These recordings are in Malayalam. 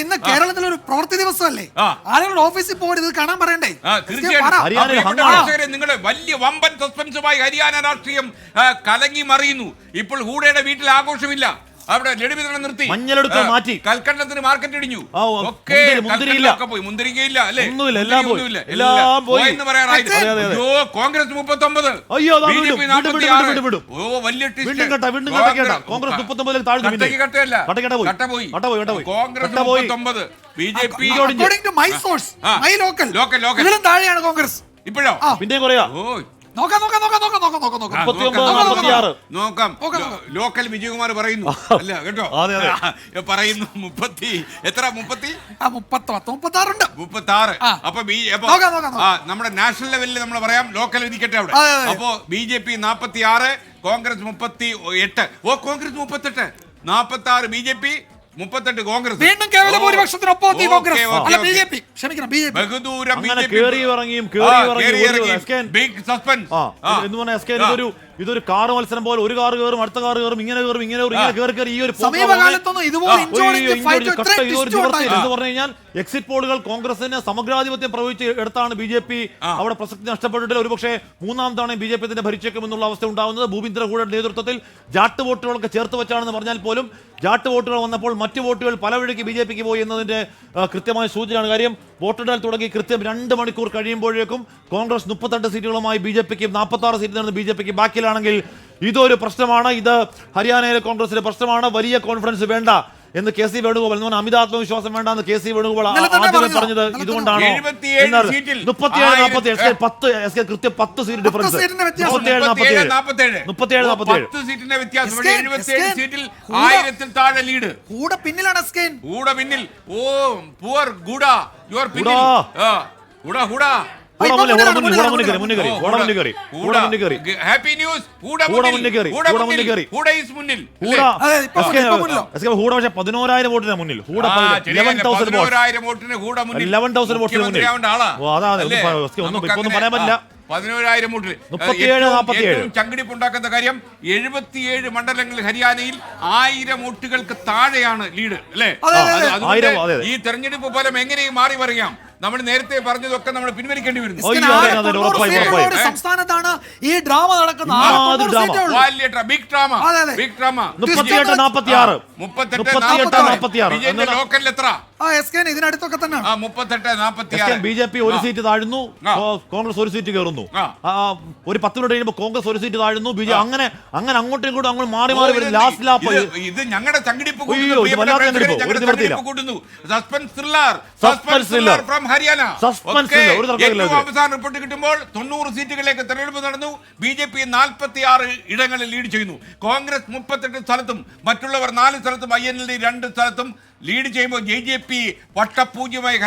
ഇന്ന് കേരളത്തിൽ ഒരു പ്രവൃത്തി ദിവസമല്ലേ, ആളുകൾ ഓഫീസിൽ പോകരുത്, കാണാൻ പറയണ്ടേ? നിങ്ങളുടെ വലിയ വമ്പൻ സസ്പെൻസുമായി ഹരിയാന രാഷ്ട്രീയം കലങ്ങി മറിയുന്നു. ഇപ്പോൾ ഹൂഡയുടെ വീട്ടിൽ ആഘോഷമില്ല, അവിടെ ലഡു വിതരണം നിർത്തി, മഞ്ഞളെടുത്ത് മാറ്റി, കൽക്കണ്ടത്തിന് മാർക്കറ്റ് ഇടിഞ്ഞു, മുന്തിരിക്കയില്ല അല്ലേ, കോൺഗ്രസ് 39, BJP 46. വലിയ കോൺഗ്രസ് 39, BJP താഴെയാണ് കോൺഗ്രസ് ഇപ്പോഴോ, പിന്നെ പറയാ നോക്കാം. ലോക്കൽ വിജയകുമാർ പറയുന്നു അല്ല കേട്ടോ, പറയുന്നു 36. അപ്പൊ നമ്മുടെ നാഷണൽ ലെവലിൽ നമ്മൾ പറയാം, ലോക്കൽ വിധിക്കട്ടെ അവിടെ. അപ്പോ BJP 46, കോൺഗ്രസ് 38. കോൺഗ്രസ് 38, 46 BJP, 38 കോൺഗ്രസ്. വീണ്ടും കേവല ഭൂരിപക്ഷത്തിനൊപ്പം കോൺഗ്രസ്. ഇതൊരു കാർ മത്സരം പോലെ, ഒരു കാർ കയറും, അടുത്ത കാർ കയറും, ഇങ്ങനെ കയറും, ഇങ്ങനെ കയറി ഈ ഒരു എന്ന് പറഞ്ഞു കഴിഞ്ഞാൽ എക്സിറ്റ് പോളുകൾ കോൺഗ്രസിന് സമഗ്രാധിപത്യം പ്രവചിച്ച് എടുത്താണ് BJP അവിടെ പ്രസക്തി നഷ്ടപ്പെട്ടിട്ടില്ല. ഒരുപക്ഷെ മൂന്നാം തവണ BJP തന്നെ ഭരിച്ചേക്കുമെന്നുള്ള അവസ്ഥ ഉണ്ടാവുന്നത്. ഭൂപീന്ദ്ര ഹൂഡയുടെ നേതൃത്വത്തിൽ ജാട്ട് വോട്ടുകളൊക്കെ ചേർത്ത് വെച്ചാണെന്ന് പറഞ്ഞാൽ പോലും ജാട്ട് വോട്ടുകൾ വന്നപ്പോൾ മറ്റു വോട്ടുകൾ പല വഴിക്ക് BJPക്ക് പോയി എന്നതിന്റെ കൃത്യമായ സൂചനയാണ്. കാര്യം വോട്ടെണ്ണൽ തുടങ്ങി കൃത്യം 2 മണിക്കൂർ കഴിയുമ്പോഴേക്കും കോൺഗ്രസ് 38 സീറ്റുകളുമായി BJPക്ക് 46 സീറ്റിൽ നിന്ന് BJPക്ക് ബാക്കിലാണെങ്കിൽ ഇതൊരു പ്രശ്നമാണ്. ഇത് ഹരിയാനയിലെ കോൺഗ്രസിന്റെ പ്രശ്നമാണ്. വലിയ കോൺഫിഡൻസ് വേണ്ട എന്ന് KC വേണുഗോപാൽ, അമിത ആത്മവിശ്വാസം വേണ്ടെന്ന് KC വേണുഗോപാൽ ആദ്യമേ പറഞ്ഞത് ഇതുകൊണ്ടാണ്. 37-47 കൃത്യം 10 സീറ്റ് ഡിഫറൻസ്, 1000 താഴെ ലീഡ്. കൂടെ പിന്നിലാണ് പിന്നിൽ. പൂവർ ഗുഡ യുവർ പിന്നിൽ. Happy news. 11,000 വോട്ടിന് മുന്നിൽ, 11,000 വോട്ടിന് ഒന്നും പറയാൻ പറ്റില്ല. 11,000 വോട്ടിൽ ചങ്കിടിപ്പുണ്ടാക്കുന്ന കാര്യം 77 മണ്ഡലങ്ങളിൽ ഹരിയാനയിൽ 1000 വോട്ടുകൾക്ക് താഴെയാണ് ലീഡ് അല്ലേ? ഈ തെരഞ്ഞെടുപ്പ് ഫലം എങ്ങനെയും മാറി പറയാം. നമ്മൾ നേരത്തെ പറഞ്ഞതൊക്കെ നമ്മൾ പിൻവലിക്കേണ്ടി വരുന്നു. സംസ്ഥാനത്താണ് ഈ ഡ്രാമ നടക്കുന്നത്. Big drama. 38-46 ലോക്കലിൽ എത്ര? ഇതിനടുത്തൊക്കെ തന്നെ 38-46. BJP ഒരു സീറ്റ് താഴുന്നു, കോൺഗ്രസ് ഒരു സീറ്റ് കയറുന്നു. ഒരു 10 മിനിറ്റ് കഴിയുമ്പോൾ കോൺഗ്രസ് ഒരു സീറ്റ് താഴുന്നു, BJP അങ്ങനെ അങ്ങോട്ടും ഇങ്ങോട്ടും അങ്ങ് മാറി വരും. ലാസ്റ്റ് ലാപ്പ് ഇത് ഞങ്ങളുടെ ചങ്കിടിപ്പ് കൂട്ടുന്നു. അവസാന റിപ്പോർട്ട് കിട്ടുമ്പോൾ 90 സീറ്റുകളിലേക്ക് തെരഞ്ഞെടുപ്പ് നടന്നു. BJP 46 ഇടങ്ങളിൽ ലീഡ് ചെയ്യുന്നു. കോൺഗ്രസ് 38 സ്ഥലത്തും മറ്റുള്ളവർ 4 സ്ഥലത്തും INLD 2 സ്ഥലത്തും ലീഡ് ചെയ്യുമ്പോൾ JJP വട്ടപൂജ്യമായി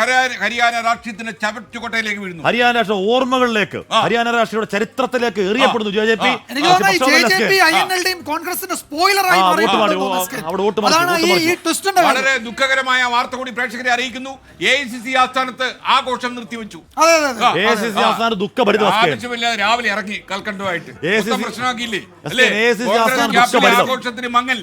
ഹരിയാന രാഷ്ട്രീയത്തിന്റെ ചവറ്റുകൊട്ടയിലേക്ക് വീഴുന്നു. ഹരിയാന രാഷ്ട്രീയ ഓർമ്മകളിലേക്ക്, ഹരിയാന രാഷ്ട്രീയയുടെ ചരിത്രത്തിലേക്ക് എറിയപ്പെടുന്നു JJP. വളരെ ദുഃഖകരമായ വാർത്ത കൂടി പ്രേക്ഷകരെ അറിയിക്കുന്നു. AICC ആസ്ഥാനത്ത് ആഘോഷം നിർത്തിവെച്ചു. ആവശ്യമില്ലാതെ രാവിലെ ഇറങ്ങി കൽക്കണ്ടുമായിട്ട് പ്രശ്നമാക്കിയില്ലേ? ആഘോഷത്തിന് മങ്ങൽ.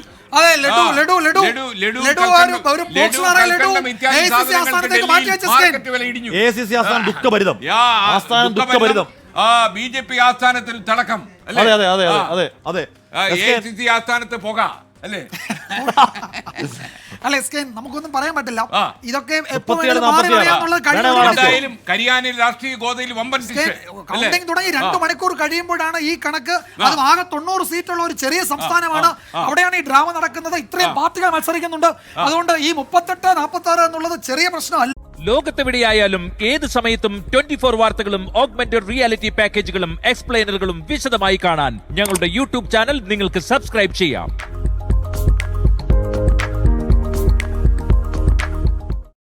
BJP ആസ്ഥാനത്തിൽ തിളക്കം അല്ലേ? AICC ആസ്ഥാനത്ത് പോക അല്ലേ? നമുക്കൊന്നും പറയാൻ പറ്റില്ല. ഇതൊക്കെ കരിയാനിൽ രാഷ്ട്രീയ ഗോതയിൽ വമ്പൻ കൗണ്ടിംഗ് തുടങ്ങി 2 മണിക്കൂർ കഴിയുമ്പോഴാണ് ഈ കണക്ക്. അത് ആകെ 90 സീറ്റുള്ള ഒരു ചെറിയ സംസ്ഥാനമാണ്. അവിടെയാണ് ഈ ഡ്രാമ നടക്കുന്നത്. ഇത്രയും പാർട്ടികൾ മത്സരിക്കുന്നുണ്ട്. അതുകൊണ്ട് ഈ 38-46 എന്നുള്ളത് ചെറിയ പ്രശ്നമല്ല. ലോകത്തെവിടെയായാലും ഏത് സമയത്തും 24 വാർത്തകളും ഓഗ്മെന്റഡ് റിയാലിറ്റി പാക്കേജുകളും എക്സ്പ്ലെയിനറുകളും വിശദമായി കാണാൻ ഞങ്ങളുടെ YouTube ചാനൽ നിങ്ങൾക്ക് സബ്സ്ക്രൈബ് ചെയ്യാം.